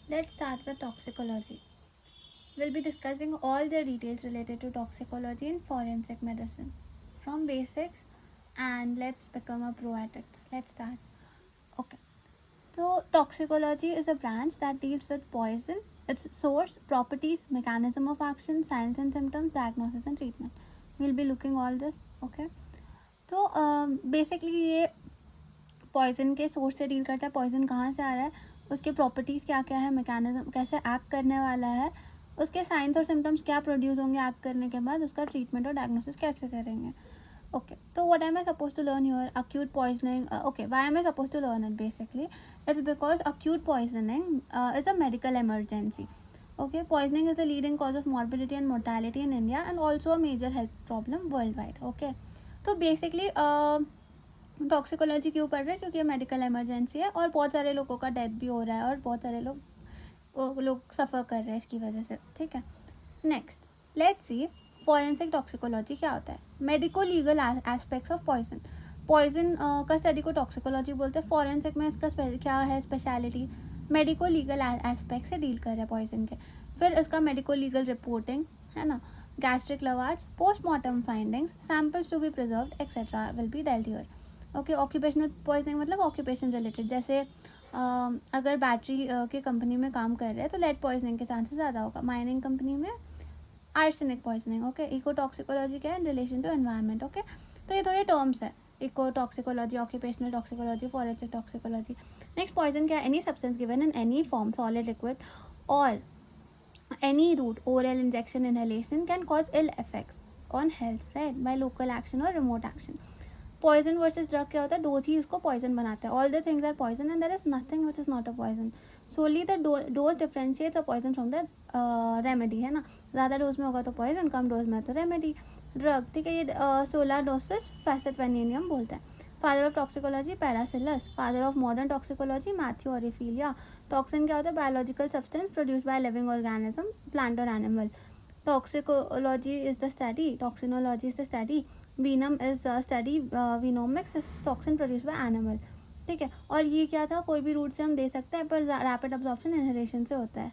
Let's start with toxicology. We'll be discussing all the details related to toxicology in forensic medicine from basics, and let's become a pro at it. Let's start. Okay. So, toxicology is a branch that deals with poison, its source, properties, mechanism of action, signs and symptoms, diagnosis and treatment. We'll be looking all this. Okay. तो basically ये poison के source से deal करता है, poison कहाँ से आ रहा है, उसके प्रॉपर्टीज़ क्या क्या है, मैकेनिज्म कैसे एक्ट करने वाला है, उसके साइंस और सिम्टम्स क्या प्रोड्यूस होंगे एक्ट करने के बाद, उसका ट्रीटमेंट और डायग्नोसिस कैसे करेंगे. Okay, so what am I supposed to learn here? Acute poisoning. Okay, why am I supposed to learn it basically? It's because acute poisoning is a medical emergency. Okay, poisoning is the leading cause of morbidity and mortality in India and also a major health problem worldwide. Okay, तो basically toxicology क्यों पढ़ रहे हैं, क्योंकि ये medical emergency है और बहुत सारे लोगों का डेथ भी हो रहा है और बहुत सारे लोग सफ़र कर रहे हैं इसकी वजह से. ठीक है, next let's see forensic toxicology क्या होता है. Medico legal aspects of poison. Poison का स्टडी को टॉक्सिकोलॉजी बोलते हैं. फॉरेंसिक में इसका क्या है स्पेशलिटी, मेडिको लीगल एस्पेक्ट से डील कर रहे हैं पॉइजन के. फिर इसका मेडिको लीगल रिपोर्टिंग है ना, gastric lavage, postmortem findings, samples to be preserved etcetera will be dealt here. Okay, occupational poisoning मतलब ऑक्यूपेशन रिलेटेड, जैसे अगर बैटरी के कंपनी में काम कर रहे हैं तो लेड पॉइजनिंग के चांसेस ज़्यादा होगा. माइनिंग कंपनी में arsenic poisoning. Okay, eco toxicology क्या है, in relation to environment. Okay, तो ये थोड़े टर्म्स है, eco toxicology, occupational toxicology, forensic toxicology. Next, poison क्या है, any substance given in any form, solid, liquid और any route, oral injection, inhalation can cause ill effects on health, right, by local action or remote action. Poison versus drug क्या होता है, dose ही उसको poison बनाता है. All the things are poison and there is nothing which is not a poison. Solely the dose differentiates a poison from the remedy, है ना. ज़्यादा डोज में होगा तो पॉइजन, कम डोज में तो रेमेडी. ड्रग, ठीक है, ये 16 डोसेस फैसेटवेनियम बोलते हैं. Father of toxicology Paracelsus. Father of modern toxicology Mathieu Orfila. Toxin क्या होता है, biological substance produce by living organism, plant और animal. Toxicology is the study, toxinology is the study, venom is study, venomics is toxin produce by animal. ठीक है, और ये क्या था, कोई भी रूट से हम दे सकते हैं पर रैपिड अब्जॉर्प्शन इनहेलेशन से होता है.